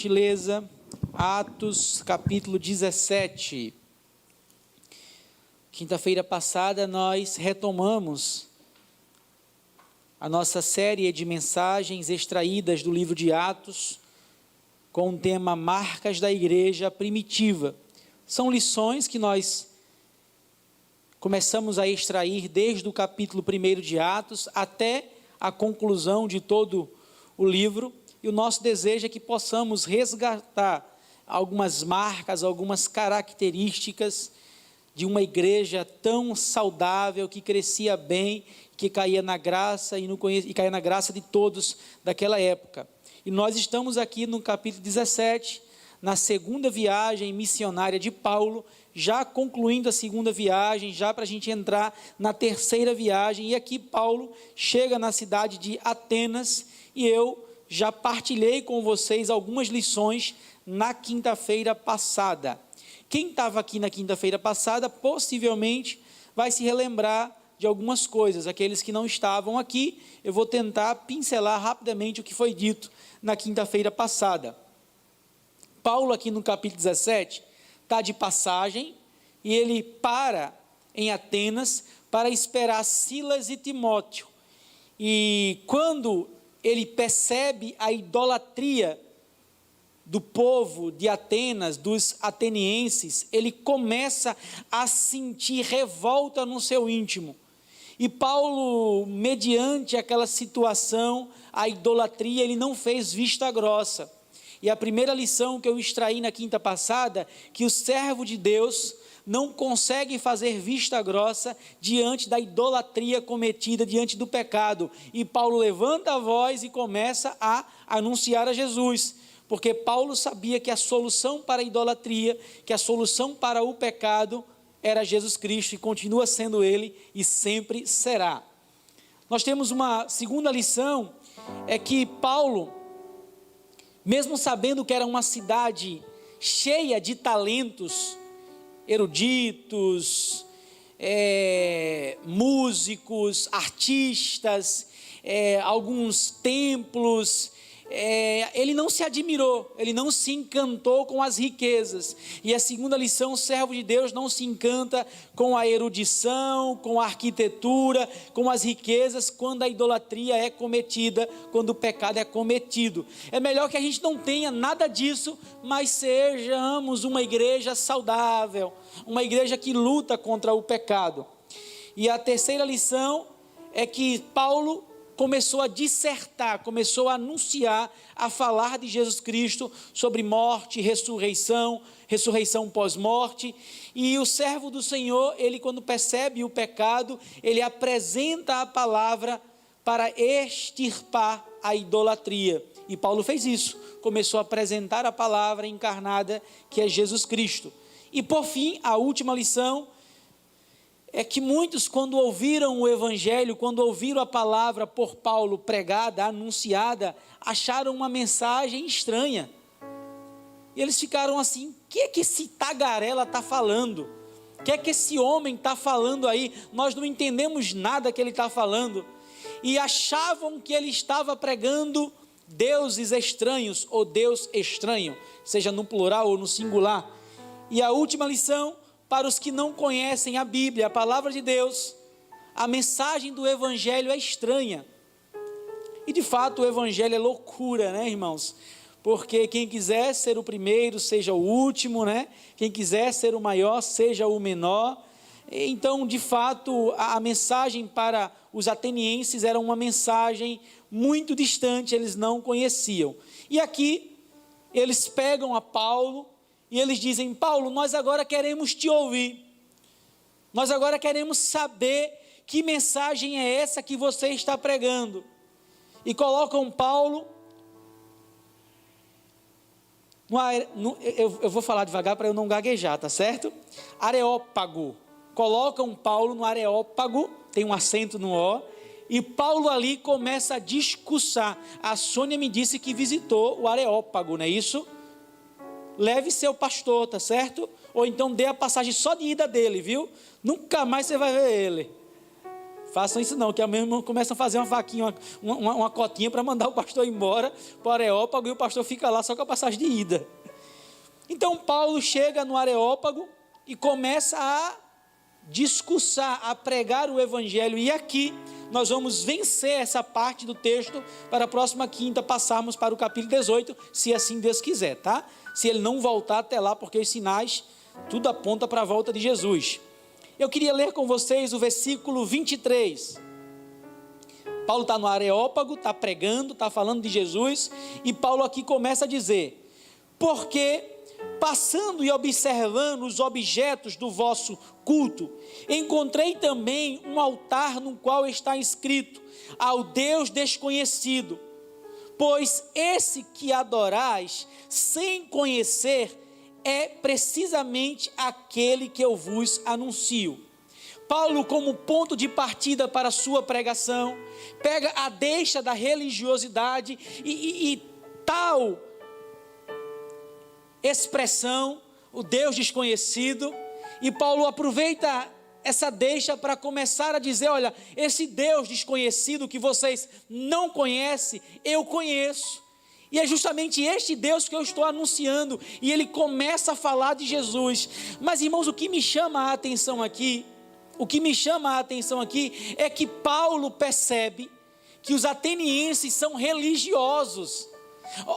Gentileza, Atos capítulo 17. Quinta-feira passada nós retomamos a nossa série de mensagens extraídas do livro de Atos, com o tema Marcas da Igreja Primitiva. São lições que nós começamos a extrair desde o capítulo 1 de Atos até a conclusão de todo o livro. E o nosso desejo é que possamos resgatar algumas marcas, algumas características de uma igreja tão saudável, que crescia bem, que caía na graça e caía na graça de todos daquela época. E nós estamos aqui no capítulo 17, na segunda viagem missionária de Paulo, já concluindo a segunda viagem, já para a gente entrar na terceira viagem. E aqui Paulo chega na cidade de Atenas, e eu já partilhei com vocês algumas lições na quinta-feira passada. Quem estava aqui na quinta-feira passada, possivelmente vai se relembrar de algumas coisas. Aqueles que não estavam aqui, eu vou tentar pincelar rapidamente o que foi dito na quinta-feira passada. Paulo, aqui no capítulo 17, está de passagem, e ele para em Atenas para esperar Silas e Timóteo. E quando ele percebe a idolatria do povo de Atenas, dos atenienses, ele começa a sentir revolta no seu íntimo. E Paulo, mediante aquela situação, a idolatria, ele não fez vista grossa. E a primeira lição que eu extraí na quinta passada, que o servo de Deus não consegue fazer vista grossa diante da idolatria cometida, diante do pecado. E Paulo levanta a voz e começa a anunciar a Jesus, porque Paulo sabia que a solução para a idolatria, que a solução para o pecado era Jesus Cristo, e continua sendo Ele e sempre será. Nós temos uma segunda lição, é que Paulo, mesmo sabendo que era uma cidade cheia de talentos, eruditos, músicos, artistas, alguns templos, ele não se admirou, ele não se encantou com as riquezas. E a segunda lição: o servo de Deus não se encanta com a erudição, com a arquitetura, com as riquezas, quando a idolatria é cometida, quando o pecado é cometido. É melhor que a gente não tenha nada disso, mas sejamos uma igreja saudável, uma igreja que luta contra o pecado. E a terceira lição é que Paulo começou a dissertar, começou a anunciar, a falar de Jesus Cristo, sobre morte, ressurreição, ressurreição pós-morte. E o servo do Senhor, ele, quando percebe o pecado, ele apresenta a palavra para extirpar a idolatria. E Paulo fez isso, começou a apresentar a palavra encarnada, que é Jesus Cristo. E por fim, a última lição é que muitos, quando ouviram o evangelho, quando ouviram a palavra por Paulo pregada, anunciada, acharam uma mensagem estranha. E eles ficaram assim: o que é que esse tagarela está falando? O que é que esse homem está falando aí? Nós não entendemos nada que ele está falando. E achavam que ele estava pregando deuses estranhos, ou Deus estranho, seja no plural ou no singular. E a última lição, para os que não conhecem a Bíblia, a palavra de Deus, a mensagem do evangelho é estranha. E de fato o evangelho é loucura, né, irmãos? Porque quem quiser ser o primeiro, seja o último, né? Quem quiser ser o maior, seja o menor. Então, de fato, a mensagem para os atenienses era uma mensagem muito distante, eles não conheciam. E aqui eles pegam a Paulo e eles dizem: Paulo, nós agora queremos te ouvir, nós agora queremos saber que mensagem é essa que você está pregando. E colocam Paulo, eu vou falar devagar para eu não gaguejar, tá certo? Areópago, colocam Paulo no Areópago, tem um acento no O, e Paulo ali começa a discursar. A Sônia me disse que visitou o Areópago, não é isso? Leve seu pastor, tá certo? Ou então dê a passagem só de ida dele, viu? Nunca mais você vai ver ele. Façam isso não, que a minha irmã começa a fazer uma vaquinha, uma cotinha para mandar o pastor embora para o Areópago, e o pastor fica lá só com a passagem de ida. Então Paulo chega no Areópago e começa a discursar, a pregar o evangelho, e aqui nós vamos vencer essa parte do texto para a próxima quinta passarmos para o capítulo 18, se assim Deus quiser, tá? Se ele não voltar até lá, porque os sinais, tudo aponta para a volta de Jesus. Eu queria ler com vocês o versículo 23. Paulo está no Areópago, está pregando, está falando de Jesus, e Paulo aqui começa a dizer: porque passando e observando os objetos do vosso culto, encontrei também um altar no qual está escrito: ao Deus desconhecido. Pois esse que adorais sem conhecer é precisamente aquele que eu vos anuncio. Paulo, como ponto de partida para a sua pregação, pega a deixa da religiosidade e tal expressão, o Deus desconhecido, e Paulo aproveita essa deixa para começar a dizer: olha, esse Deus desconhecido que vocês não conhecem, eu conheço. E é justamente este Deus que eu estou anunciando. E ele começa a falar de Jesus. Mas, irmãos, o que me chama a atenção aqui é que Paulo percebe que os atenienses são religiosos.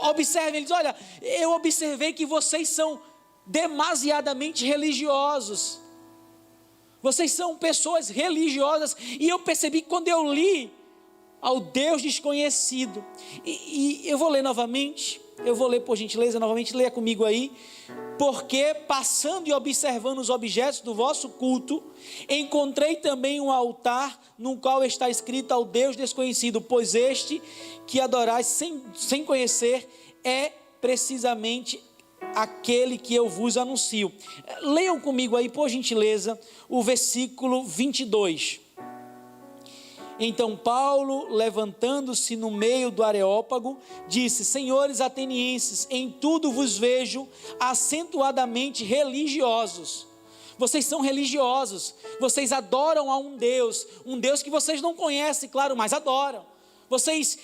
Observem, ele diz: olha, eu observei que vocês são demasiadamente religiosos. Vocês são pessoas religiosas. E eu percebi que quando eu li ao Deus desconhecido, e eu vou ler novamente, por gentileza, novamente, leia comigo aí: porque passando e observando os objetos do vosso culto, encontrei também um altar no qual está escrito: ao Deus desconhecido, pois este que adorais sem conhecer é precisamente aquele que eu vos anuncio. Leiam comigo aí, por gentileza, o versículo 22. Então Paulo, levantando-se no meio do Areópago, disse: senhores atenienses, em tudo vos vejo acentuadamente religiosos. Vocês são religiosos, vocês adoram a um Deus que vocês não conhecem, claro, mas adoram. Vocês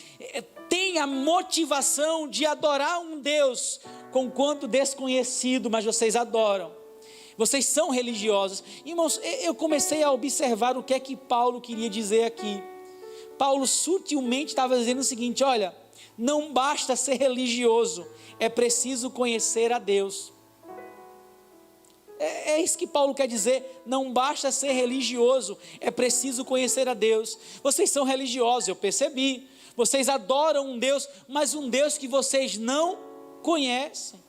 têm a motivação de adorar um Deus, conquanto desconhecido, mas vocês adoram. Vocês são religiosos. Irmãos, eu comecei a observar o que é que Paulo queria dizer aqui. Paulo sutilmente estava dizendo o seguinte: olha, não basta ser religioso, é preciso conhecer a Deus. É isso que Paulo quer dizer: não basta ser religioso, é preciso conhecer a Deus. Vocês são religiosos, eu percebi. Vocês adoram um Deus, mas um Deus que vocês não conhecem.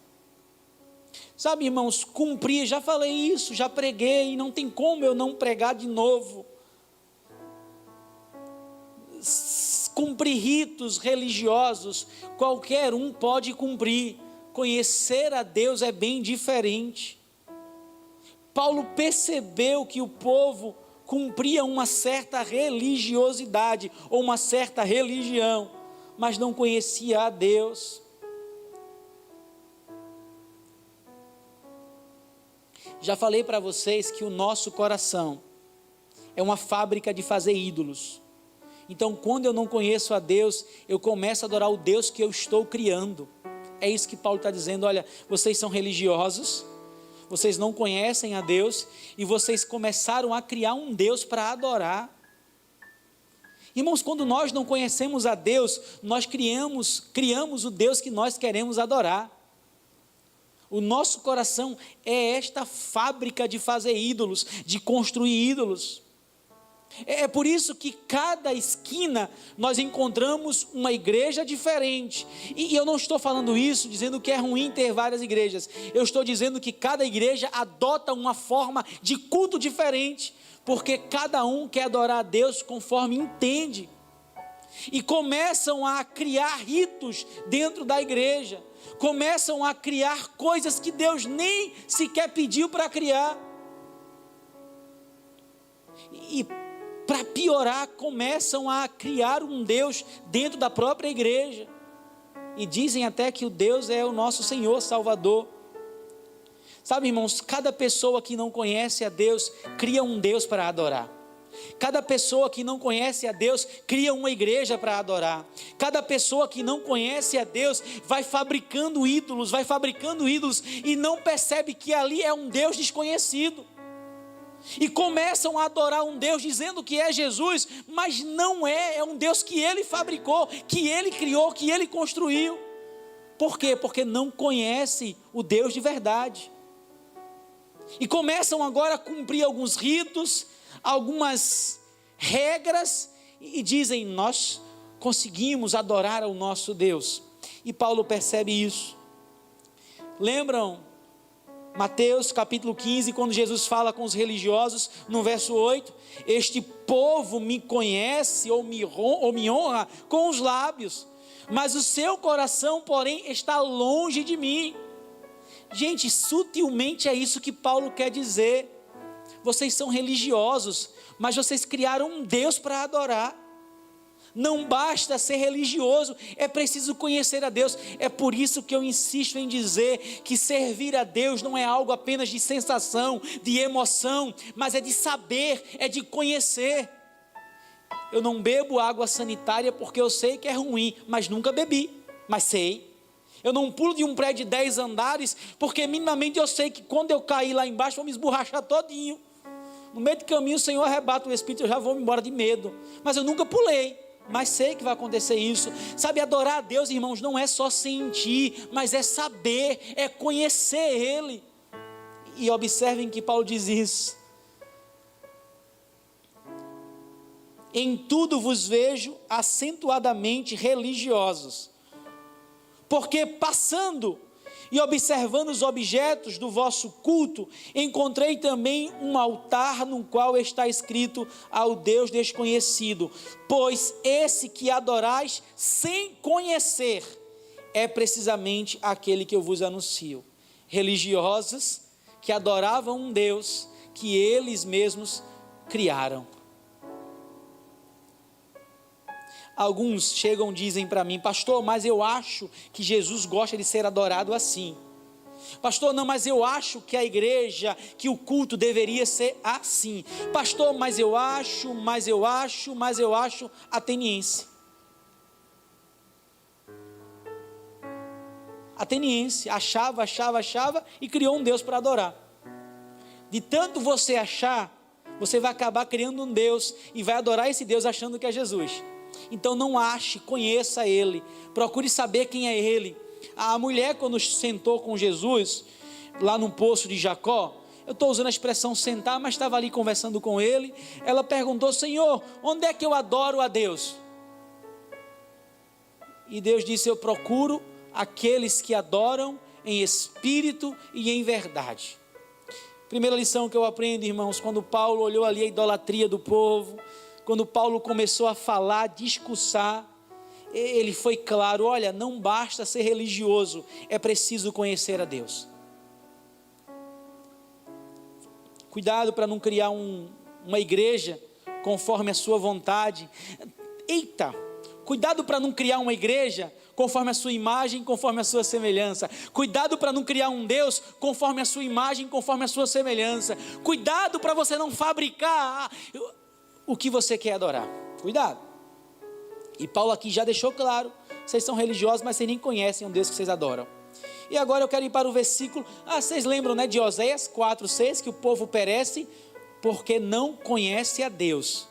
Sabe, irmãos, cumprir, já falei isso, já preguei, não tem como eu não pregar de novo. Cumprir ritos religiosos, qualquer um pode cumprir. Conhecer a Deus é bem diferente. Paulo percebeu que o povo cumpria uma certa religiosidade, ou uma certa religião, mas não conhecia a Deus. Já falei para vocês que o nosso coração é uma fábrica de fazer ídolos. Então, quando eu não conheço a Deus, eu começo a adorar o Deus que eu estou criando. É isso que Paulo está dizendo: olha, vocês são religiosos, vocês não conhecem a Deus, e vocês começaram a criar um Deus para adorar. Irmãos, quando nós não conhecemos a Deus, nós criamos o Deus que nós queremos adorar. O nosso coração é esta fábrica de fazer ídolos, de construir ídolos. É por isso que cada esquina nós encontramos uma igreja diferente. E eu não estou falando isso dizendo que é ruim ter várias igrejas. Eu estou dizendo que cada igreja adota uma forma de culto diferente, porque cada um quer adorar a Deus conforme entende. E começam a criar ritos dentro da igreja. Começam a criar coisas que Deus nem sequer pediu para criar. E para piorar, começam a criar um Deus dentro da própria igreja. E dizem até que o Deus é o nosso Senhor Salvador. Sabe, irmãos, cada pessoa que não conhece a Deus, cria um Deus para adorar. Cada pessoa que não conhece a Deus cria uma igreja para adorar. Cada pessoa que não conhece a Deus vai fabricando ídolos e não percebe que ali é um Deus desconhecido. E começam a adorar um Deus dizendo que é Jesus, mas não é, é um Deus que ele fabricou, que ele criou, que ele construiu. Por quê? Porque não conhece o Deus de verdade. E começam agora a cumprir alguns ritos, algumas regras, e dizem: nós conseguimos adorar ao nosso Deus. E Paulo percebe isso. Lembram Mateus capítulo 15, quando Jesus fala com os religiosos, no verso 8: este povo me conhece ou me honra com os lábios, mas o seu coração, porém, está longe de mim. Gente, sutilmente é isso que Paulo quer dizer. Vocês são religiosos, mas vocês criaram um Deus para adorar. Não basta ser religioso, é preciso conhecer a Deus. É por isso que eu insisto em dizer que servir a Deus não é algo apenas de sensação, de emoção, mas é de saber, é de conhecer. Eu não bebo água sanitária porque eu sei que é ruim, mas nunca bebi, mas sei. Eu não pulo de um prédio de 10 andares, porque minimamente eu sei que quando eu cair lá embaixo, vou me esborrachar todinho. No meio do caminho o Senhor arrebata o Espírito, eu já vou embora de medo. Mas eu nunca pulei, mas sei que vai acontecer isso. Sabe, adorar a Deus, irmãos, não é só sentir, mas é saber, é conhecer Ele. E observem que Paulo diz isso: em tudo vos vejo acentuadamente religiosos, porque passando e observando os objetos do vosso culto, encontrei também um altar no qual está escrito: ao Deus desconhecido. Pois esse que adorais sem conhecer é precisamente aquele que eu vos anuncio. Religiosos que adoravam um Deus que eles mesmos criaram. Alguns chegam e dizem para mim: pastor, mas eu acho que Jesus gosta de ser adorado assim. Pastor, não, mas eu acho que a igreja, que o culto deveria ser assim. Pastor, mas eu acho, ateniense. Ateniense, achava e criou um Deus para adorar. De tanto você achar, você vai acabar criando um Deus e vai adorar esse Deus achando que é Jesus. Então não ache, conheça Ele, procure saber quem é Ele. A mulher, quando sentou com Jesus, lá no poço de Jacó, eu estou usando a expressão sentar, mas estava ali conversando com Ele, ela perguntou: Senhor, onde é que eu adoro a Deus? E Deus disse: eu procuro aqueles que adoram em espírito e em verdade. Primeira lição que eu aprendo, irmãos, quando Paulo olhou ali a idolatria do povo, quando Paulo começou a falar, discursar, ele foi claro: olha, não basta ser religioso, é preciso conhecer a Deus. Cuidado para não criar uma igreja conforme a sua vontade. Cuidado para não criar uma igreja conforme a sua imagem, conforme a sua semelhança. Cuidado para não criar um Deus conforme a sua imagem, conforme a sua semelhança. Cuidado para você não fabricar o que você quer adorar. Cuidado. E Paulo aqui já deixou claro: vocês são religiosos, mas vocês nem conhecem o Deus que vocês adoram. E agora eu quero ir para o versículo, vocês lembram, né, de Oséias 4:6, que o povo perece porque não conhece a Deus.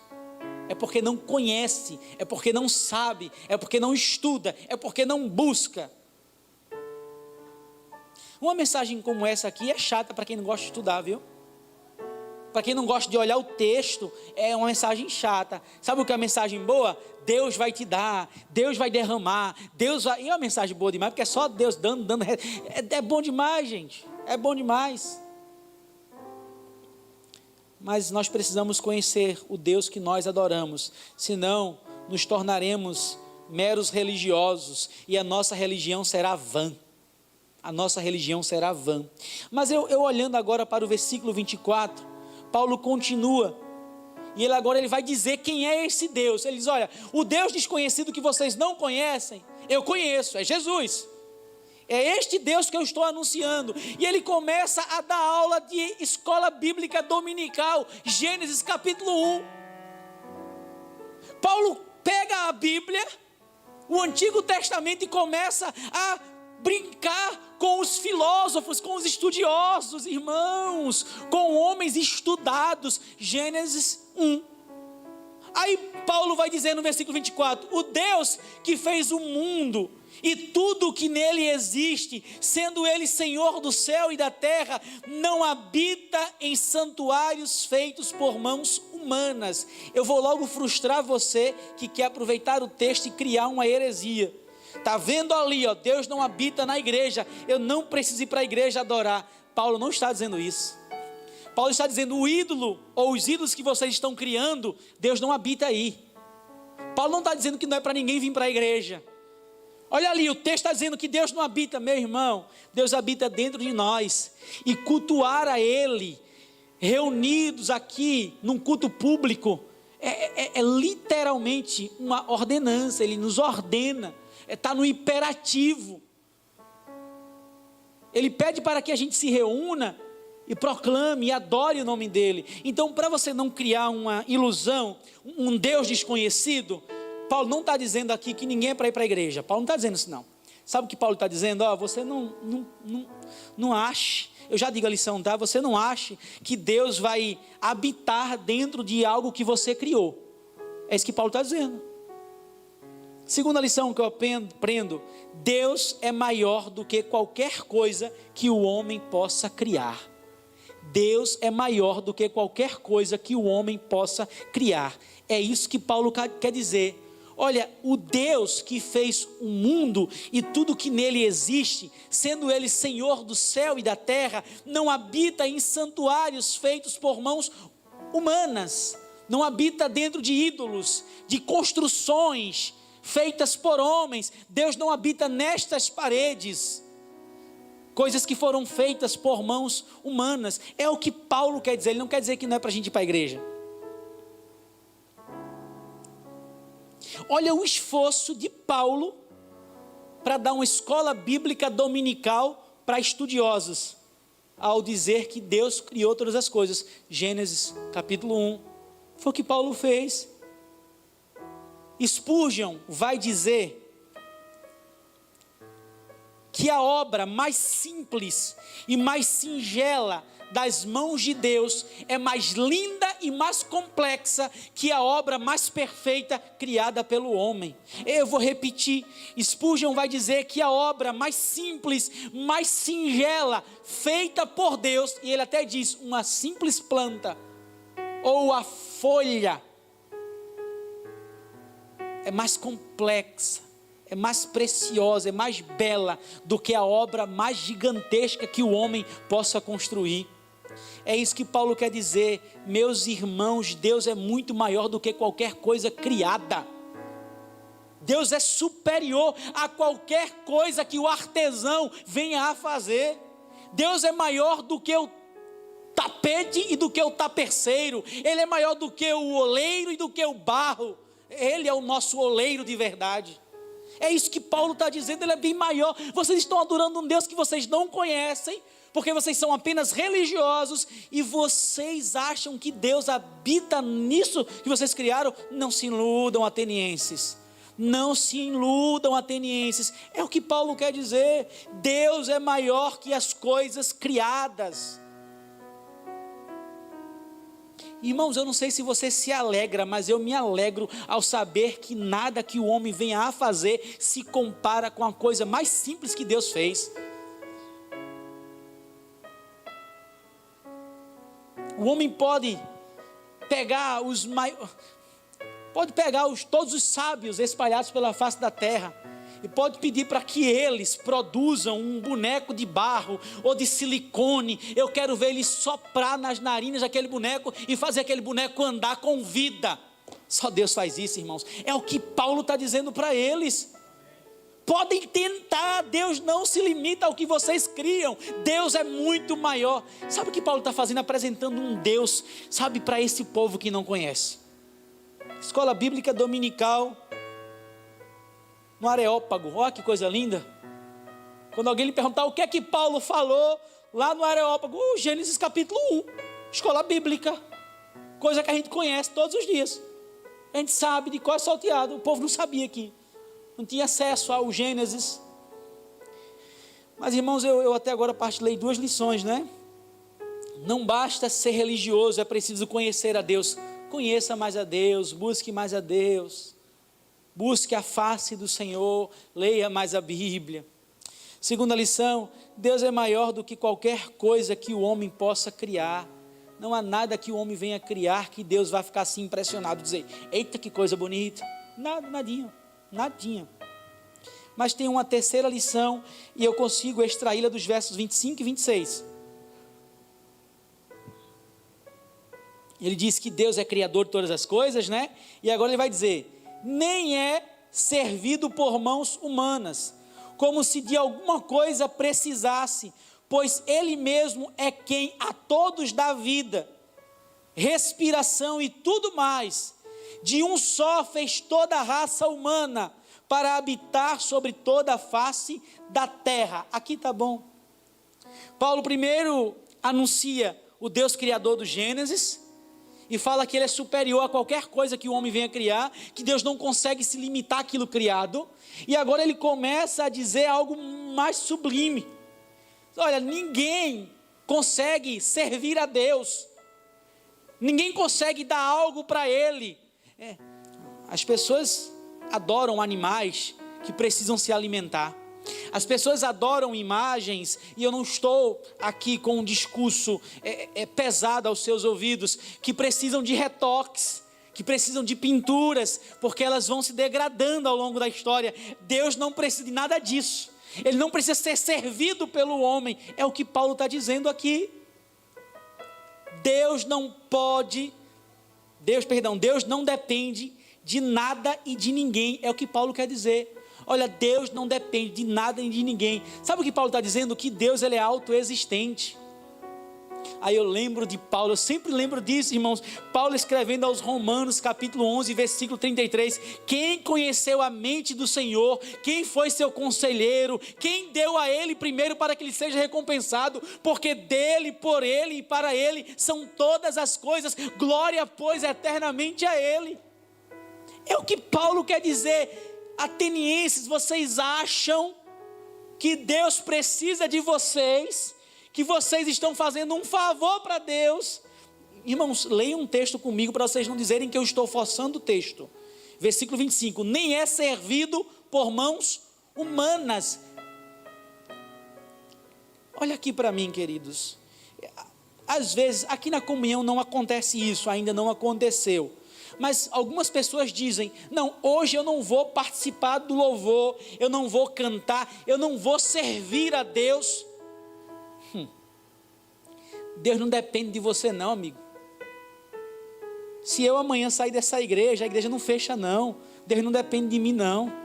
É porque não conhece, é porque não sabe, é porque não estuda, é porque não busca. Uma mensagem como essa aqui é chata para quem não gosta de estudar, viu? Para quem não gosta de olhar o texto, é uma mensagem chata. Sabe o que é a mensagem boa? Deus vai te dar, Deus vai derramar, Deus vai... E é uma mensagem boa demais, porque é só Deus dando. É bom demais, gente, é bom demais. Mas nós precisamos conhecer o Deus que nós adoramos, senão nos tornaremos meros religiosos e a nossa religião será vã. A nossa religião será vã. Mas eu olhando agora para o versículo 24, Paulo continua, e ele vai dizer quem é esse Deus. Ele diz: olha, o Deus desconhecido que vocês não conhecem, eu conheço, é Jesus. É este Deus que eu estou anunciando. E ele começa a dar aula de escola bíblica dominical, Gênesis capítulo 1. Paulo pega a Bíblia, o Antigo Testamento, e começa a brincar com os filósofos, com os estudiosos, irmãos, com homens estudados. Gênesis 1. Aí Paulo vai dizer no versículo 24: o Deus que fez o mundo e tudo o que nele existe, sendo ele Senhor do céu e da terra, não habita em santuários feitos por mãos humanas. Eu vou logo frustrar você que quer aproveitar o texto e criar uma heresia. Está vendo ali, ó, Deus não habita na igreja, eu não preciso ir para a igreja adorar. Paulo não está dizendo isso. Paulo está dizendo: o ídolo, ou os ídolos que vocês estão criando, Deus não habita aí. Paulo não está dizendo que não é para ninguém vir para a igreja. Olha ali, o texto está dizendo que Deus não habita. Meu irmão, Deus habita dentro de nós. E cultuar a Ele, reunidos aqui num culto público, é literalmente uma ordenança. Ele nos ordena, está no imperativo. Ele pede para que a gente se reúna e proclame e adore o nome dele. Então, para você não criar uma ilusão, um Deus desconhecido, Paulo não está dizendo aqui que ninguém é para ir para a igreja. Paulo não está dizendo isso não. Sabe o que Paulo está dizendo? Você não ache, eu já digo a lição, tá? Você não ache que Deus vai habitar dentro de algo que você criou. É isso que Paulo está dizendo. Segunda lição que eu aprendo: Deus é maior do que qualquer coisa que o homem possa criar. Deus é maior do que qualquer coisa que o homem possa criar. É isso que Paulo quer dizer. Olha, o Deus que fez o mundo e tudo que nele existe, sendo ele Senhor do céu e da terra, não habita em santuários feitos por mãos humanas, não habita dentro de ídolos, de construções feitas por homens. Deus não habita nestas paredes, coisas que foram feitas por mãos humanas. É o que Paulo quer dizer. Ele não quer dizer que não é para a gente ir para a igreja. Olha o esforço de Paulo para dar uma escola bíblica dominical para estudiosos, ao dizer que Deus criou todas as coisas. Gênesis capítulo 1, foi o que Paulo fez. Spurgeon vai dizer que a obra mais simples e mais singela das mãos de Deus é mais linda e mais complexa que a obra mais perfeita criada pelo homem. Eu vou repetir: Spurgeon vai dizer que a obra mais simples, mais singela, feita por Deus, e ele até diz, uma simples planta, ou a folha, é mais complexa, é mais preciosa, é mais bela do que a obra mais gigantesca que o homem possa construir. É isso que Paulo quer dizer. Meus irmãos, Deus é muito maior do que qualquer coisa criada. Deus é superior a qualquer coisa que o artesão venha a fazer. Deus é maior do que o tapete e do que o tapeceiro. Ele é maior do que o oleiro e do que o barro. Ele é o nosso oleiro de verdade. É isso que Paulo está dizendo. Ele é bem maior. Vocês estão adorando um Deus que vocês não conhecem, porque vocês são apenas religiosos, e vocês acham que Deus habita nisso que vocês criaram. Não se iludam, atenienses. Não se iludam, atenienses. É o que Paulo quer dizer. Deus é maior que as coisas criadas. Irmãos, eu não sei se você se alegra, mas eu me alegro ao saber que nada que o homem venha a fazer se compara com a coisa mais simples que Deus fez. O homem pode pegar todos os sábios espalhados pela face da terra e pode pedir para que eles produzam um boneco de barro ou de silicone. Eu quero ver ele soprar nas narinas daquele boneco e fazer aquele boneco andar com vida. Só Deus faz isso, irmãos. É o que Paulo está dizendo para eles. Podem tentar, Deus não se limita ao que vocês criam. Deus é muito maior. Sabe o que Paulo está fazendo? Apresentando um Deus, sabe, para esse povo que não conhece. Escola Bíblica Dominical no Areópago. Olha que coisa linda. Quando alguém lhe perguntar o que é que Paulo falou lá no Areópago, Gênesis capítulo 1, escola bíblica, coisa que a gente conhece todos os dias. A gente sabe de cor salteado, o povo não sabia aqui, não tinha acesso ao Gênesis. Mas irmãos, eu até agora partilhei 2 lições, né? Não basta ser religioso, é preciso conhecer a Deus. Conheça mais a Deus, busque mais a Deus, busque a face do Senhor, leia mais a Bíblia. Segunda lição, Deus é maior do que qualquer coisa que o homem possa criar. Não há nada que o homem venha criar que Deus vai ficar assim impressionado, dizer, eita que coisa bonita. Nada, nadinha. Mas tem uma terceira lição, e eu consigo extraí-la dos versos 25 e 26. Ele diz que Deus é criador de todas as coisas, né? E agora ele vai dizer, nem é servido por mãos humanas, como se de alguma coisa precisasse, pois Ele mesmo é quem a todos dá vida, respiração e tudo mais. De um só fez toda a raça humana, para habitar sobre toda a face da terra. Aqui está bom. Paulo primeiro anuncia o Deus criador do Gênesis, e fala que Ele é superior a qualquer coisa que o homem venha criar, que Deus não consegue se limitar àquilo criado, e agora ele começa a dizer algo mais sublime. Olha, ninguém consegue servir a Deus, ninguém consegue dar algo para Ele. As pessoas adoram animais que precisam se alimentar, as pessoas adoram imagens, e eu não estou aqui com um discurso pesado aos seus ouvidos, que precisam de retoques, que precisam de pinturas, porque elas vão se degradando ao longo da história. Deus não precisa de nada disso, Ele não precisa ser servido pelo homem, é o que Paulo está dizendo aqui. Deus não depende de nada e de ninguém, é o que Paulo quer dizer. Olha, Deus não depende de nada e de ninguém. Sabe o que Paulo está dizendo? Que Deus ele é autoexistente. Aí eu lembro de Paulo, eu sempre lembro disso, irmãos. Paulo escrevendo aos Romanos, capítulo 11, versículo 33. Quem conheceu a mente do Senhor? Quem foi seu conselheiro? Quem deu a Ele primeiro para que Ele seja recompensado? Porque dele, por Ele e para Ele são todas as coisas. Glória, pois, eternamente a Ele. É o que Paulo quer dizer. Atenienses, vocês acham que Deus precisa de vocês, que vocês estão fazendo um favor para Deus? Irmãos, leiam um texto comigo para vocês não dizerem que eu estou forçando o texto. Versículo 25, nem é servido por mãos humanas. Olha aqui para mim, queridos. Às vezes, aqui na comunhão não acontece isso, ainda não aconteceu. Mas algumas pessoas dizem, não, hoje eu não vou participar do louvor, eu não vou cantar, eu não vou servir a Deus. Deus não depende de você não, amigo. Se eu amanhã sair dessa igreja, a igreja não fecha não. Deus não depende de mim não.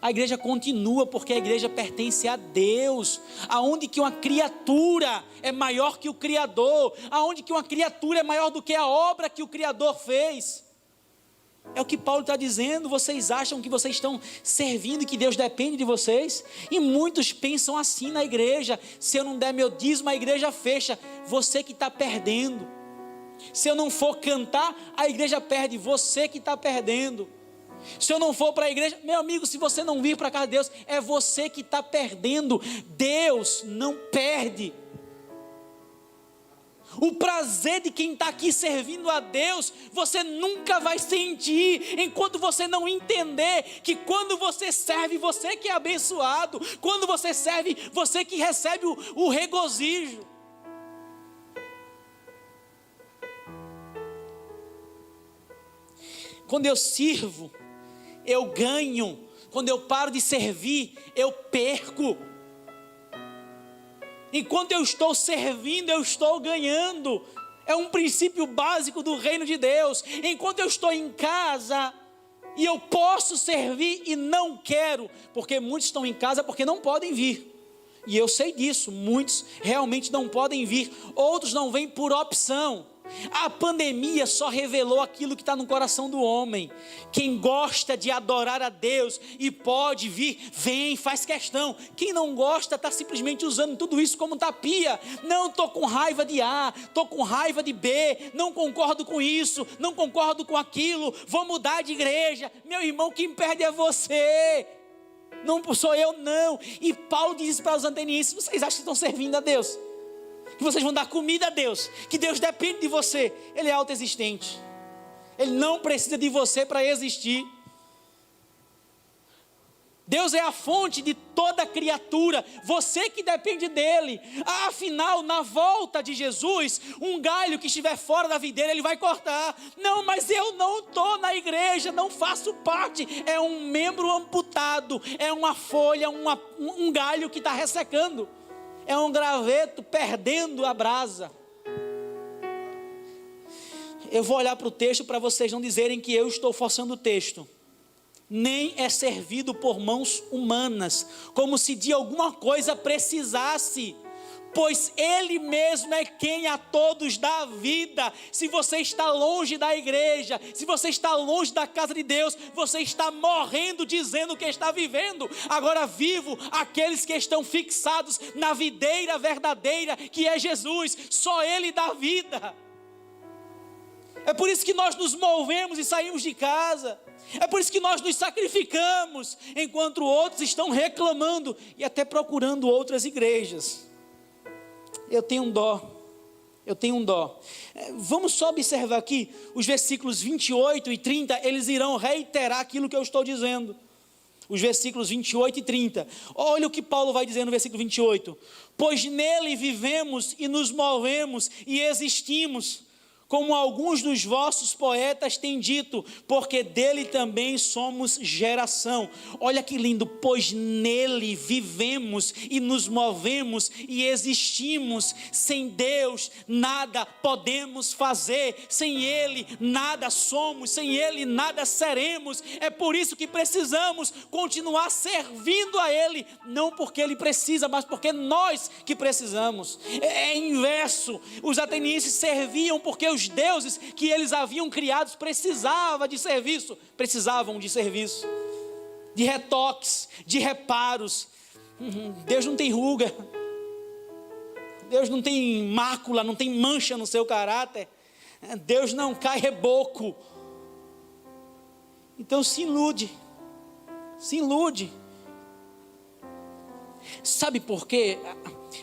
A igreja continua porque a igreja pertence a Deus. Aonde que uma criatura é maior que o Criador, aonde que uma criatura é maior do que a obra que o Criador fez. É o que Paulo está dizendo. Vocês acham que vocês estão servindo e que Deus depende de vocês? E muitos pensam assim na igreja: se eu não der meu dízimo, a igreja fecha. Você que está perdendo. Se eu não for cantar, a igreja perde. Você que está perdendo. Se eu não for para a igreja, meu amigo, se você não vir para a casa de Deus, é você que está perdendo. Deus não perde. O prazer de quem está aqui servindo a Deus, você nunca vai sentir, enquanto você não entender que quando você serve, você que é abençoado. Quando você serve, você que recebe o regozijo. Quando eu sirvo, eu ganho. Quando eu paro de servir, eu perco. Enquanto eu estou servindo, eu estou ganhando. É um princípio básico do reino de Deus. Enquanto eu estou em casa e eu posso servir e não quero, porque muitos estão em casa porque não podem vir. E eu sei disso, muitos realmente não podem vir. Outros não vêm por opção. A pandemia só revelou aquilo que está no coração do homem. Quem gosta de adorar a Deus e pode vir, vem, faz questão. Quem não gosta está simplesmente usando tudo isso como tapia. Não, estou com raiva de A, estou com raiva de B, não concordo com isso, não concordo com aquilo, vou mudar de igreja. Meu irmão, quem perde é você, não sou eu não. E Paulo diz para os atenienses: vocês acham que estão servindo a Deus? Que vocês vão dar comida a Deus, que Deus depende de você? Ele é autoexistente, Ele não precisa de você para existir. Deus é a fonte de toda criatura, você que depende dele. Afinal, na volta de Jesus, um galho que estiver fora da videira, ele vai cortar. Não, mas eu não estou na igreja, não faço parte. É um membro amputado, é uma folha, um galho que está ressecando. É um graveto perdendo a brasa. Eu vou olhar para o texto para vocês não dizerem que eu estou forçando o texto. Nem é servido por mãos humanas, como se de alguma coisa precisasse, pois Ele mesmo é quem a todos dá vida. Se você está longe da igreja, se você está longe da casa de Deus, você está morrendo dizendo que está vivendo. Agora vivo aqueles que estão fixados na videira verdadeira, que é Jesus. Só Ele dá vida. É por isso que nós nos movemos e saímos de casa. É por isso que nós nos sacrificamos, enquanto outros estão reclamando e até procurando outras igrejas. Eu tenho um dó. Vamos só observar aqui, os versículos 28 e 30, eles irão reiterar aquilo que eu estou dizendo. Os versículos 28 e 30. Olha o que Paulo vai dizer no versículo 28. Pois nele vivemos e nos movemos e existimos, como alguns dos vossos poetas têm dito, porque dele também somos geração. Olha que lindo, pois nele vivemos e nos movemos e existimos. Sem Deus nada podemos fazer, sem Ele nada somos, sem Ele nada seremos. É por isso que precisamos continuar servindo a Ele, não porque Ele precisa, mas porque nós que precisamos. É inverso, os atenienses serviam porque os deuses que eles haviam criados precisavam de serviço, de retoques, de reparos. Deus não tem ruga, Deus não tem mácula, não tem mancha no seu caráter, Deus não cai reboco. Então se ilude. Sabe por quê?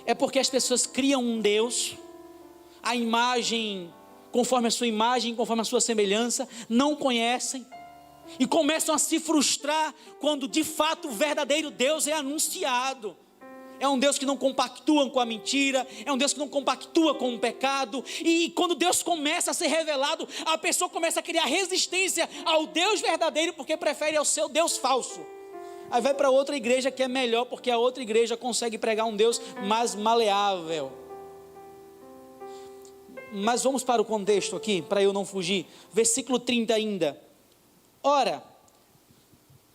É porque as pessoas criam um Deus, a imagem, conforme a sua imagem, conforme a sua semelhança, não conhecem, e começam a se frustrar, quando de fato o verdadeiro Deus é anunciado. É um Deus que não compactua com a mentira, é um Deus que não compactua com o pecado, e quando Deus começa a ser revelado, a pessoa começa a criar resistência ao Deus verdadeiro, porque prefere ao seu Deus falso. Aí vai para outra igreja que é melhor, porque a outra igreja consegue pregar um Deus mais maleável. Mas vamos para o contexto aqui, para eu não fugir. Versículo 30 ainda. Ora,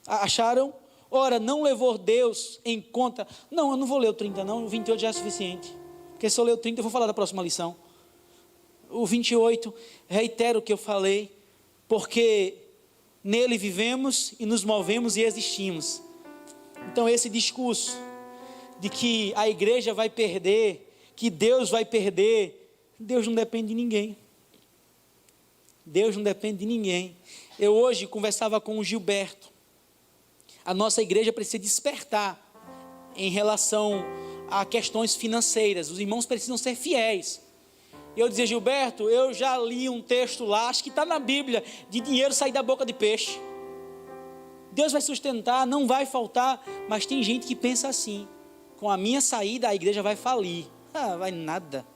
acharam? Ora, não levou Deus em conta. Não, eu não vou ler o 30 não, o 28 já é suficiente. Porque se eu ler o 30, eu vou falar da próxima lição. O 28, reitero o que eu falei, porque nele vivemos e nos movemos e existimos. Então esse discurso de que a igreja vai perder, que Deus vai perder, Deus não depende de ninguém. Deus não depende de ninguém. Eu hoje conversava com o Gilberto. A nossa igreja precisa despertar em relação a questões financeiras. Os irmãos precisam ser fiéis. Eu dizia: Gilberto, eu já li um texto lá, acho que está na Bíblia, de dinheiro sair da boca de peixe. Deus vai sustentar, não vai faltar. Mas tem gente que pensa assim: com a minha saída a igreja vai falir. Vai nada.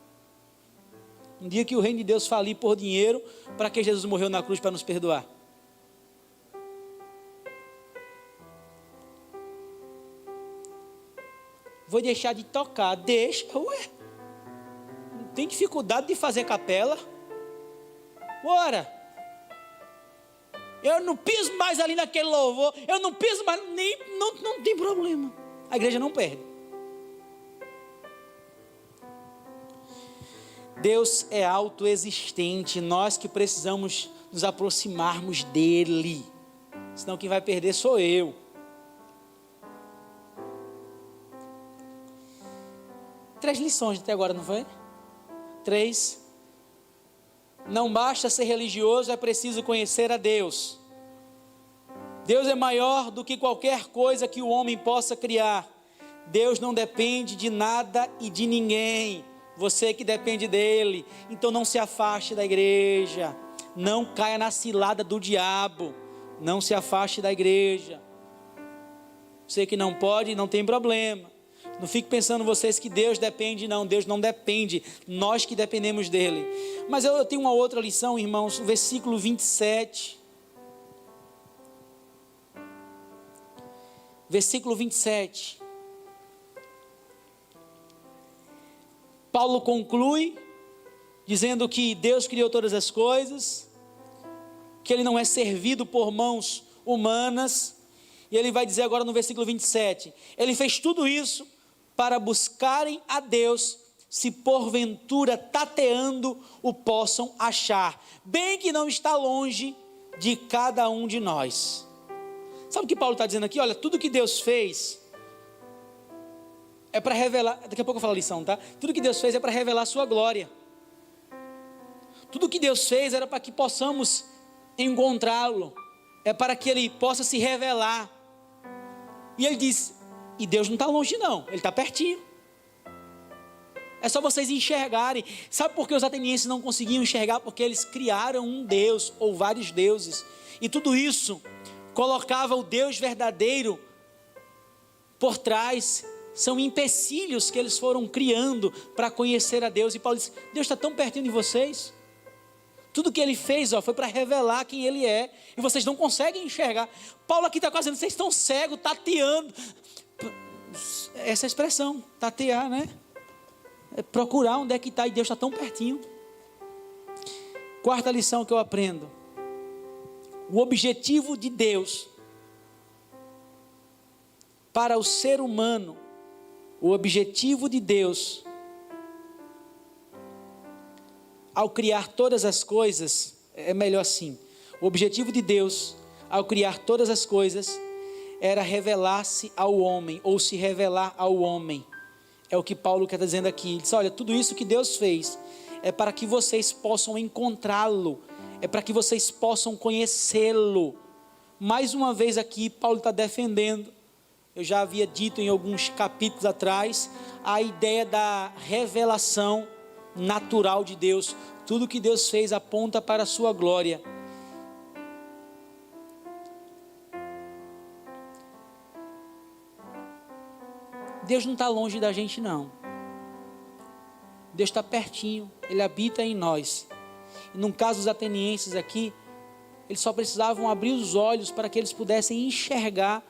Um dia que o reino de Deus falir por dinheiro, para que Jesus morreu na cruz para nos perdoar? Vou deixar de tocar. Deixa, ué. Não tem dificuldade de fazer capela? Bora. Eu não piso mais ali naquele louvor. Eu não piso mais, não tem problema. A igreja não perde. Deus é autoexistente, nós que precisamos nos aproximarmos dele, senão quem vai perder sou eu. Três lições até agora, não foi? 3. Não basta ser religioso, é preciso conhecer a Deus. Deus é maior do que qualquer coisa que o homem possa criar. Deus não depende de nada e de ninguém. Você que depende dele. Então não se afaste da igreja. Não caia na cilada do diabo. Não se afaste da igreja. Você que não pode, não tem problema. Não fique pensando vocês que Deus depende, não. Deus não depende. Nós que dependemos dele. Mas eu tenho uma outra lição, irmãos. Versículo 27. Versículo 27. Paulo conclui dizendo que Deus criou todas as coisas, que ele não é servido por mãos humanas, e ele vai dizer agora no versículo 27, ele fez tudo isso para buscarem a Deus, se porventura tateando o possam achar, bem que não está longe de cada um de nós. Sabe o que Paulo está dizendo aqui? Olha, tudo que Deus fez é para revelar, daqui a pouco eu falo a lição, tá? Tudo que Deus fez é para revelar a sua glória. Tudo que Deus fez era para que possamos encontrá-lo, é para que ele possa se revelar. E ele diz, e Deus não está longe não, ele está pertinho. É só vocês enxergarem. Sabe por que os atenienses não conseguiam enxergar? Porque eles criaram um Deus, ou vários deuses, e tudo isso colocava o Deus verdadeiro por trás. São empecilhos que eles foram criando para conhecer a Deus. E Paulo diz, Deus está tão pertinho de vocês. Tudo que ele fez foi para revelar quem ele é. E vocês não conseguem enxergar. Paulo aqui está quase dizendo, vocês estão cegos, tateando. Essa expressão, tatear, né? É procurar onde é que está e Deus está tão pertinho. Quarta lição que eu aprendo. O objetivo de Deus para o ser humano, o objetivo de Deus ao criar todas as coisas, é melhor assim, o objetivo de Deus ao criar todas as coisas era revelar-se ao homem, ou se revelar ao homem. É o que Paulo quer dizendo aqui. Ele diz, olha, tudo isso que Deus fez é para que vocês possam encontrá-lo, é para que vocês possam conhecê-lo. Mais uma vez aqui, Paulo está defendendo, eu já havia dito em alguns capítulos atrás, a ideia da revelação natural de Deus. Tudo que Deus fez aponta para a sua glória. Deus não está longe da gente não. Deus está pertinho, Ele habita em nós. E no caso dos atenienses aqui, eles só precisavam abrir os olhos para que eles pudessem enxergar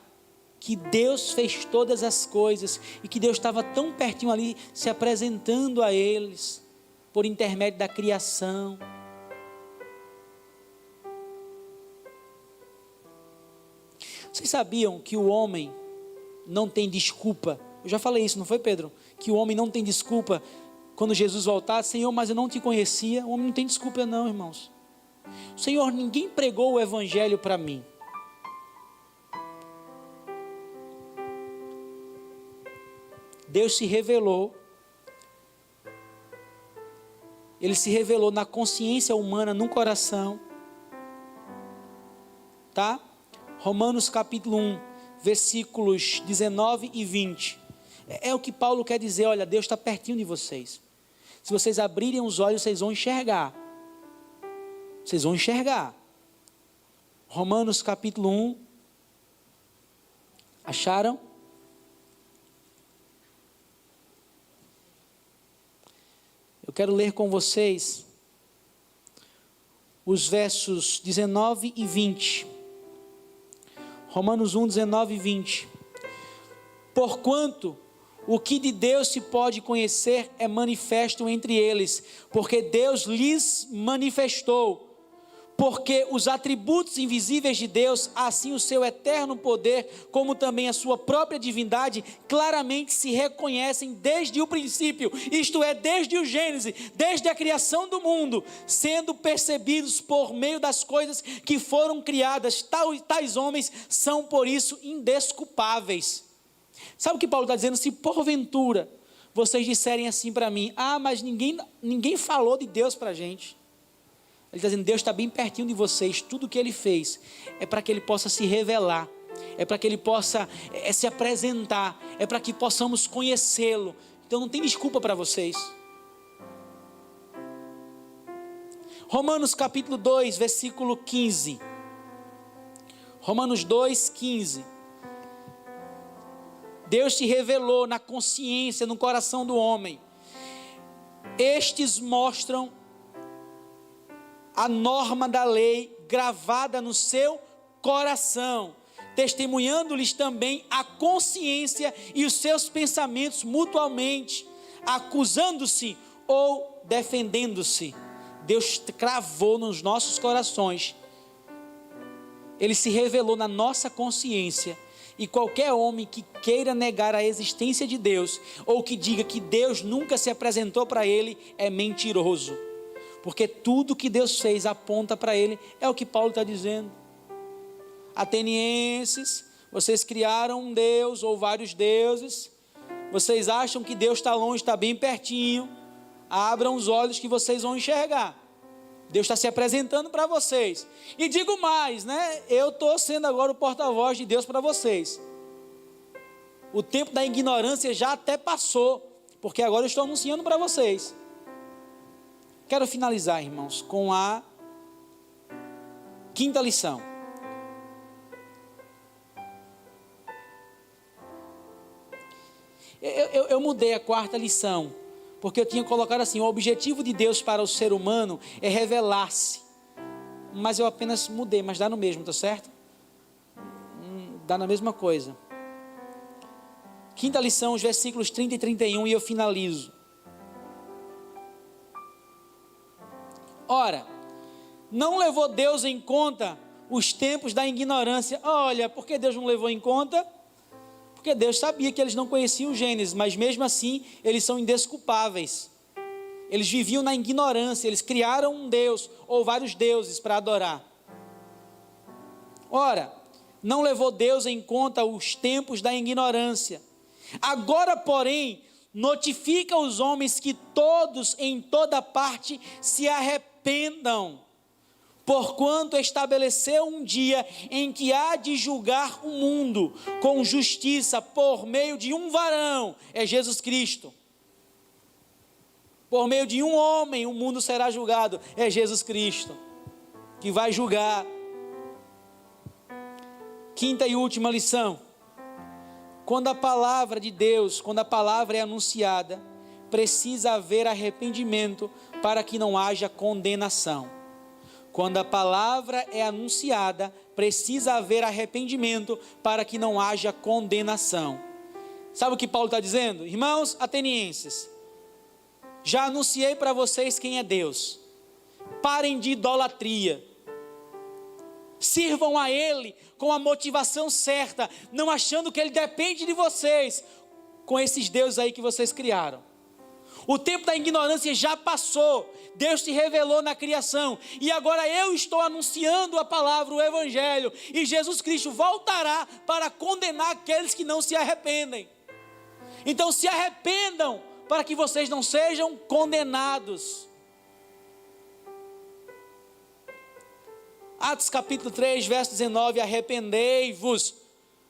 que Deus fez todas as coisas e que Deus estava tão pertinho ali, se apresentando a eles, por intermédio da criação. Vocês sabiam que o homem não tem desculpa? Eu já falei isso, não foi, Pedro? Que o homem não tem desculpa quando Jesus voltar. Senhor, mas eu não te conhecia. O homem não tem desculpa não, irmãos. Senhor, ninguém pregou o evangelho para mim. Deus se revelou. Ele se revelou na consciência humana, no coração. Tá? Romanos capítulo 1, versículos 19 e 20. É o que Paulo quer dizer, olha, Deus está pertinho de vocês. Se vocês abrirem os olhos, vocês vão enxergar. Vocês vão enxergar. Romanos capítulo 1. Acharam? Eu quero ler com vocês os versos 19 e 20. Romanos 1, 19 e 20. Porquanto o que de Deus se pode conhecer é manifesto entre eles, porque Deus lhes manifestou, Porque os atributos invisíveis de Deus, assim o seu eterno poder, como também a sua própria divindade, claramente se reconhecem desde o princípio, isto é, desde o Gênesis, desde a criação do mundo, sendo percebidos por meio das coisas que foram criadas. Tais homens são por isso indesculpáveis. Sabe o que Paulo está dizendo? Se porventura vocês disserem assim para mim: ah, mas ninguém falou de Deus para a gente. Ele está dizendo: Deus está bem pertinho de vocês. Tudo que Ele fez é para que Ele possa se revelar, é para que Ele possa se apresentar, é para que possamos conhecê-lo. Então não tem desculpa para vocês. Romanos capítulo 2, versículo 15. Romanos 2, 15. Deus te revelou na consciência, no coração do homem. Estes mostram a norma da lei gravada no seu coração, testemunhando-lhes também a consciência e os seus pensamentos mutuamente, acusando-se ou defendendo-se. Deus cravou nos nossos corações, Ele se revelou na nossa consciência. E qualquer homem que queira negar a existência de Deus, ou que diga que Deus nunca se apresentou para ele, é mentiroso. Porque tudo que Deus fez aponta para ele, é o que Paulo está dizendo. Atenienses, vocês criaram um Deus ou vários deuses, vocês acham que Deus está longe, está bem pertinho. Abram os olhos que vocês vão enxergar. Deus está se apresentando para vocês. E digo mais, né? Eu estou sendo agora o porta-voz de Deus para vocês. O tempo da ignorância já até passou, porque agora eu estou anunciando para vocês. Quero finalizar, irmãos, com a quinta lição. Eu mudei a quarta lição, porque eu tinha colocado assim: o objetivo de Deus para o ser humano é revelar-se. Mas eu apenas mudei, mas dá no mesmo, tá certo? Dá na mesma coisa. Quinta lição, os versículos 30 e 31, e eu finalizo. Ora, não levou Deus em conta os tempos da ignorância. Olha, por que Deus não levou em conta? Porque Deus sabia que eles não conheciam o Gênesis, mas mesmo assim, eles são indesculpáveis. Eles viviam na ignorância, eles criaram um Deus, ou vários deuses para adorar. Ora, não levou Deus em conta os tempos da ignorância. Agora, porém, notifica aos homens que todos, em toda parte, se arrependam, porquanto estabeleceu um dia em que há de julgar o mundo com justiça por meio de um varão, é Jesus Cristo. Por meio de um homem o mundo será julgado, é Jesus Cristo, que vai julgar. Quinta e última lição: quando a palavra de Deus, quando a palavra é anunciada, precisa haver arrependimento para que não haja condenação. Quando a palavra é anunciada, precisa haver arrependimento para que não haja condenação. Sabe o que Paulo está dizendo? Irmãos atenienses, já anunciei para vocês quem é Deus. Parem de idolatria. Sirvam a Ele com a motivação certa, não achando que Ele depende de vocês, com esses deuses aí que vocês criaram. O tempo da ignorância já passou. Deus se revelou na criação, e agora eu estou anunciando a palavra, o Evangelho, e Jesus Cristo voltará para condenar aqueles que não se arrependem. Então se arrependam, para que vocês não sejam condenados. Atos capítulo 3, verso 19: arrependei-vos,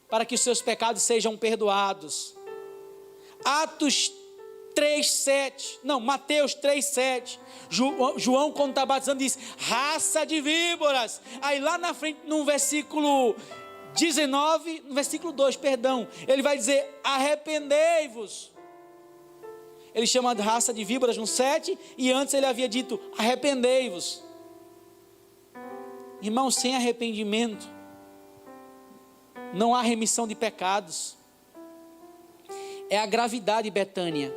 para que os seus pecados sejam perdoados. Mateus 3,7, João, quando está batizando, diz: raça de víboras. Aí lá na frente, no versículo 19, no versículo 2, ele vai dizer: arrependei-vos. Ele chama de raça de víboras no 7, e antes ele havia dito: arrependei-vos. Irmãos, sem arrependimento não há remissão de pecados. É a gravidade, Betânia,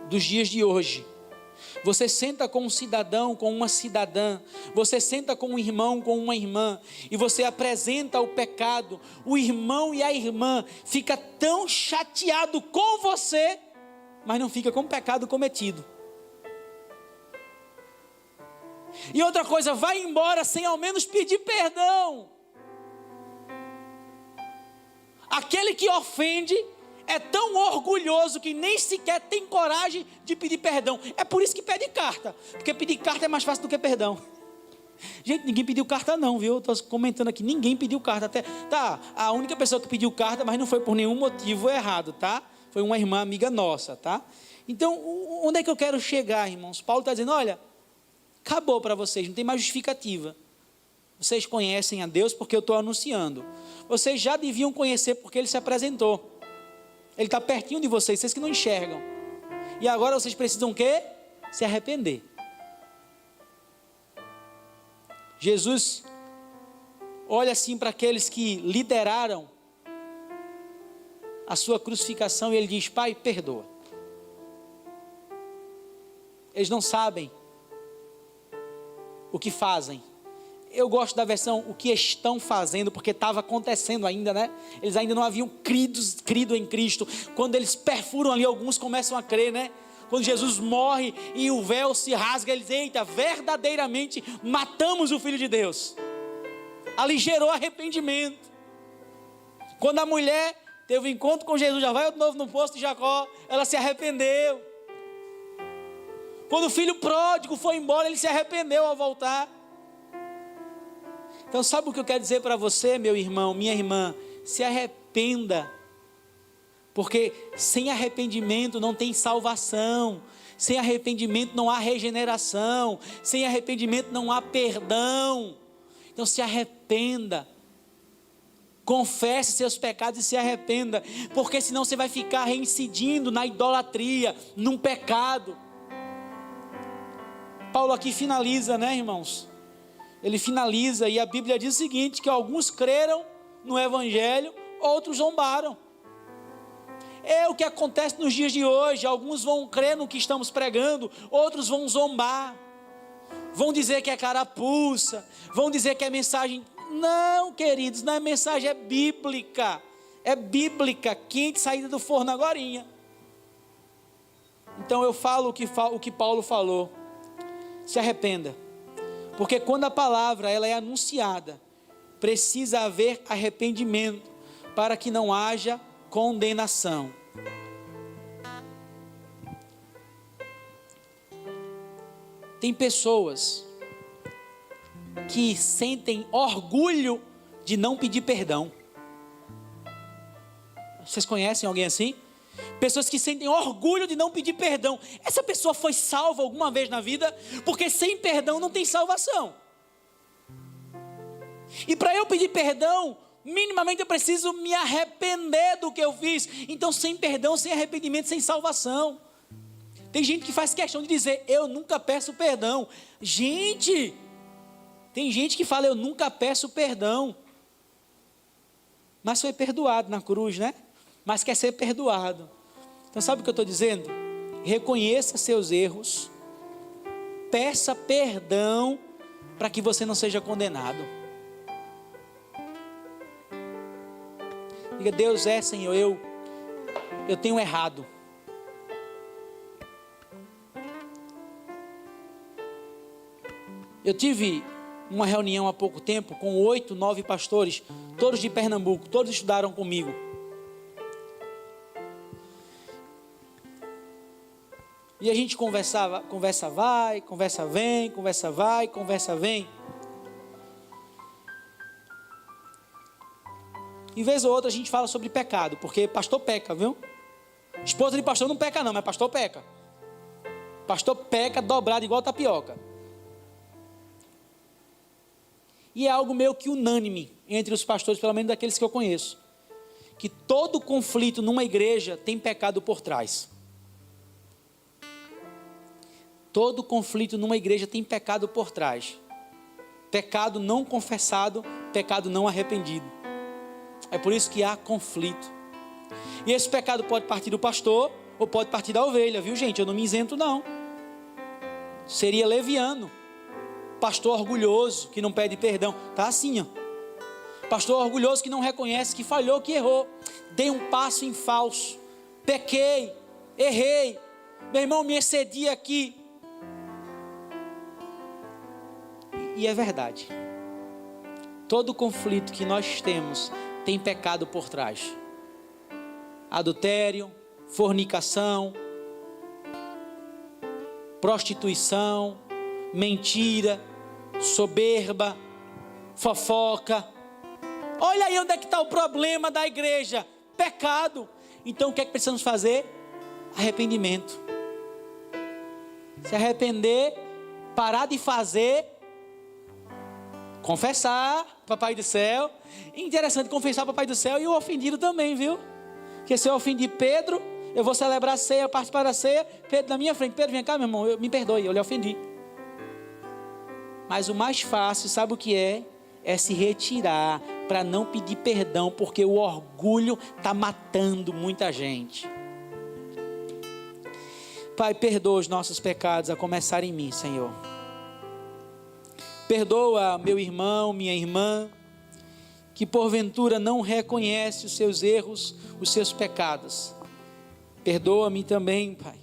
dos dias de hoje. Você senta com um cidadão, com uma cidadã, você senta com um irmão, com uma irmã, e você apresenta o pecado, o irmão e a irmã fica tão chateado com você, mas não fica com o pecado cometido. E outra coisa, vai embora sem ao menos pedir perdão. Aquele que ofende é tão orgulhoso que nem sequer tem coragem de pedir perdão. É por isso que pede carta, porque pedir carta é mais fácil do que perdão. Gente, ninguém pediu carta não, viu? Estou comentando aqui, ninguém pediu carta. Até, tá, a única pessoa que pediu carta, mas não foi por nenhum motivo errado, tá? Foi uma irmã amiga nossa, tá? Então, onde é que eu quero chegar, irmãos? Paulo está dizendo, olha, acabou para vocês, não tem mais justificativa. Vocês conhecem a Deus porque eu estou anunciando. Vocês já deviam conhecer porque Ele se apresentou. Ele está pertinho de vocês, vocês que não enxergam. E agora vocês precisam o quê? Se arrepender. Jesus olha assim para aqueles que lideraram a sua crucificação e Ele diz, Pai, perdoa. Eles não sabem o que fazem. Eu gosto da versão, o que estão fazendo, porque estava acontecendo ainda, né? Eles ainda não haviam crido em Cristo. Quando eles perfuram ali, alguns começam a crer, né? Quando Jesus morre e o véu se rasga, eles, eita, verdadeiramente matamos o Filho de Deus. Ali gerou arrependimento. Quando a mulher teve um encontro com Jesus, já vai de novo no poço de Jacó, ela se arrependeu. Quando o filho pródigo foi embora, ele se arrependeu ao voltar. Então sabe o que eu quero dizer para você, meu irmão, minha irmã? Se arrependa, porque sem arrependimento não tem salvação, sem arrependimento não há regeneração, sem arrependimento não há perdão. Então se arrependa, confesse seus pecados e se arrependa, porque senão você vai ficar reincidindo na idolatria, num pecado. Paulo aqui finaliza, né, irmãos? Ele finaliza e a Bíblia diz o seguinte, que alguns creram no Evangelho, outros zombaram. É o que acontece nos dias de hoje, alguns vão crer no que estamos pregando, outros vão zombar, vão dizer que é carapuça, vão dizer que é mensagem. Não, queridos, não é mensagem, é bíblica, quente, saída do forno agorinha. Então eu falo o que Paulo falou, se arrependa. Porque quando a palavra ela é anunciada, precisa haver arrependimento, para que não haja condenação. Tem pessoas que sentem orgulho de não pedir perdão. Vocês conhecem alguém assim? Pessoas que sentem orgulho de não pedir perdão. Essa pessoa foi salva alguma vez na vida? Porque sem perdão não tem salvação. E para eu pedir perdão, minimamente eu preciso me arrepender do que eu fiz. Então sem perdão, sem arrependimento, sem salvação. Tem gente que faz questão de dizer, eu nunca peço perdão. Gente, tem gente que fala, eu nunca peço perdão. Mas foi perdoado na cruz, né? Mas quer ser perdoado. Então sabe o que eu estou dizendo? Reconheça seus erros, peça perdão, para que você não seja condenado. Diga, Deus, Senhor, eu tenho errado. Eu tive uma reunião há pouco tempo com 8, 9 pastores, todos de Pernambuco, todos estudaram comigo. E a gente conversa vai, conversa vem, conversa vai, conversa vem. Em vez ou outra a gente fala sobre pecado, porque pastor peca, viu? Esposa de pastor não peca não, mas pastor peca. Pastor peca dobrado igual tapioca. E é algo meio que unânime entre os pastores, pelo menos daqueles que eu conheço, que todo conflito numa igreja tem pecado por trás. Todo conflito numa igreja tem pecado por trás. Pecado não confessado, pecado não arrependido. É por isso que há conflito. E esse pecado pode partir do pastor ou pode partir da ovelha, viu gente? Eu não me isento não. seria leviano. Pastor orgulhoso que não pede perdão, está assim, ó. Pastor orgulhoso que não reconhece que falhou, que errou. Dei um passo em falso, pequei, errei, meu irmão, me excedi aqui. E é verdade, todo conflito que nós temos tem pecado por trás. Adultério, fornicação, prostituição, mentira, soberba, fofoca. Olha aí onde é que está o problema da igreja: pecado. Então o que é que precisamos fazer? Arrependimento. Se arrepender, parar de fazer, confessar, Papai do céu. Interessante, confessar Papai do céu e o ofendido também, viu? Porque se eu ofendi Pedro, eu vou celebrar a ceia, participar da ceia, Pedro na minha frente: Pedro, vem cá, meu irmão, me perdoe, eu lhe ofendi. Mas o mais fácil, sabe o que é? É se retirar, para não pedir perdão, porque o orgulho está matando muita gente. Pai, perdoa os nossos pecados, a começar em mim, Senhor. Perdoa meu irmão, minha irmã, que porventura não reconhece os seus erros, os seus pecados. Perdoa-me também, Pai,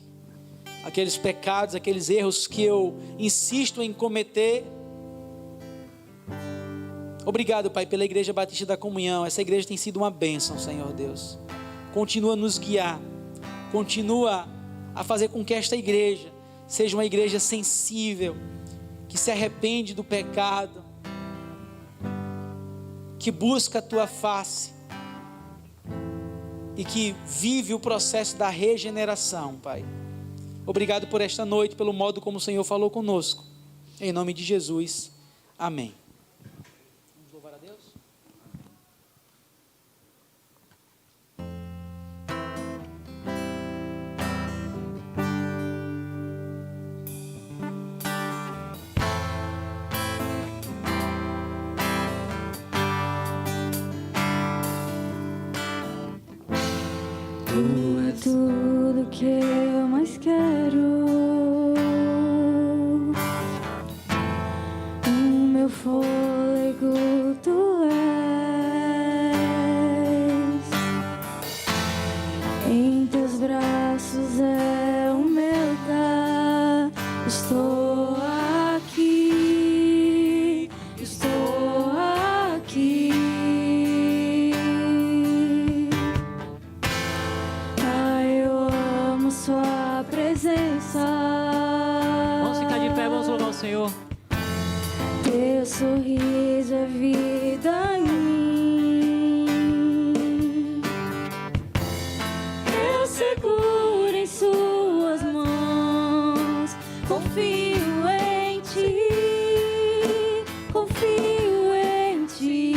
aqueles pecados, aqueles erros que eu insisto em cometer. Obrigado, Pai, pela Igreja Batista da Comunhão. Essa igreja tem sido uma bênção, Senhor Deus. Continua a nos guiar, continua a fazer com que esta igreja seja uma igreja sensível, que se arrepende do pecado, que busca a Tua face e que vive o processo da regeneração, Pai. Obrigado por esta noite, pelo modo como o Senhor falou conosco. Em nome de Jesus, amém. Vamos louvar a Deus? Tu é tudo que eu mais quero. O meu fôlego tu és. Em teus braços é o meu lugar. Estou aqui. Estou aqui. Sua presença. Vamos ficar de pé, vamos louvar o Senhor. Teu sorriso é vida em mim. Eu seguro em suas mãos. Confio em ti. Confio em ti.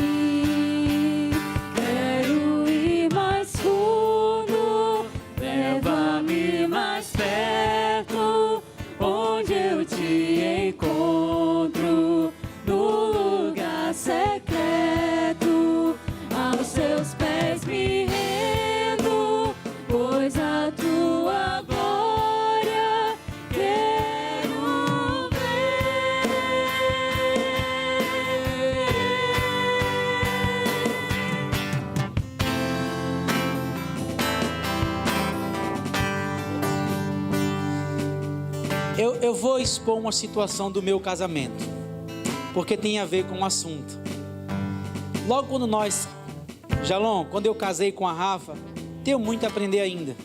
Quero ir mais fundo. Leva-me mais perto, onde eu te encontro, no lugar secreto, aos seus pés me rendo, pois a tua glória quero ver. Eu vou expor uma situação do meu casamento, porque tem a ver com o assunto. Logo quando quando eu casei com a Rafa, tenho muito a aprender ainda.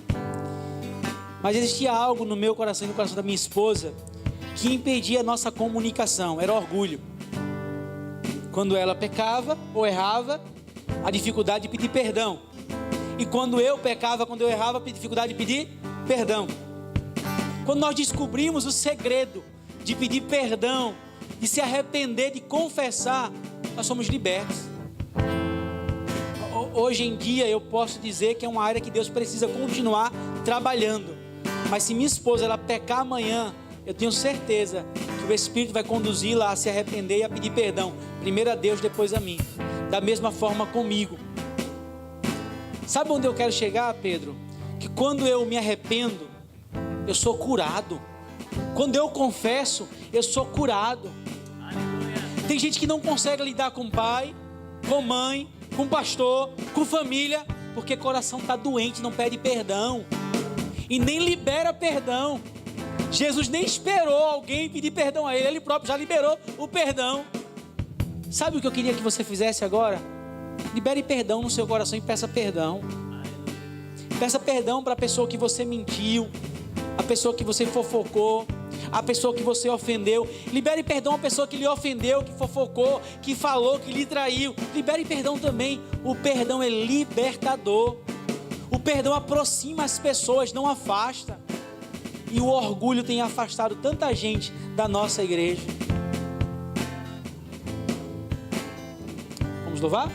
Mas existia algo no meu coração e no coração da minha esposa que impedia a nossa comunicação, era orgulho. Quando ela pecava ou errava, a dificuldade de pedir perdão. E quando eu pecava, quando eu errava, a dificuldade de pedir perdão. Quando nós descobrimos o segredo de pedir perdão, de se arrepender, de confessar, nós somos libertos. Hoje em dia eu posso dizer que é uma área que Deus precisa continuar trabalhando. Mas se minha esposa ela pecar amanhã, eu tenho certeza que o Espírito vai conduzi-la a se arrepender e a pedir perdão. Primeiro a Deus, depois a mim. Da mesma forma comigo. Sabe onde eu quero chegar, Pedro? Que quando eu me arrependo, eu sou curado. Quando eu confesso, eu sou curado. Tem gente que não consegue lidar com pai, com mãe, com pastor, com família, porque o coração está doente, não pede perdão e nem libera perdão. Jesus nem esperou alguém pedir perdão a ele, ele próprio já liberou o perdão. Sabe o que eu queria que você fizesse agora? Libere perdão no seu coração e peça perdão. Peça perdão para a pessoa que você mentiu, a pessoa que você fofocou, a pessoa que você ofendeu. Libere perdão à pessoa que lhe ofendeu, que fofocou, que falou, que lhe traiu. Libere perdão também. O perdão é libertador. O perdão aproxima as pessoas, não afasta. E o orgulho tem afastado tanta gente da nossa igreja. Vamos louvar?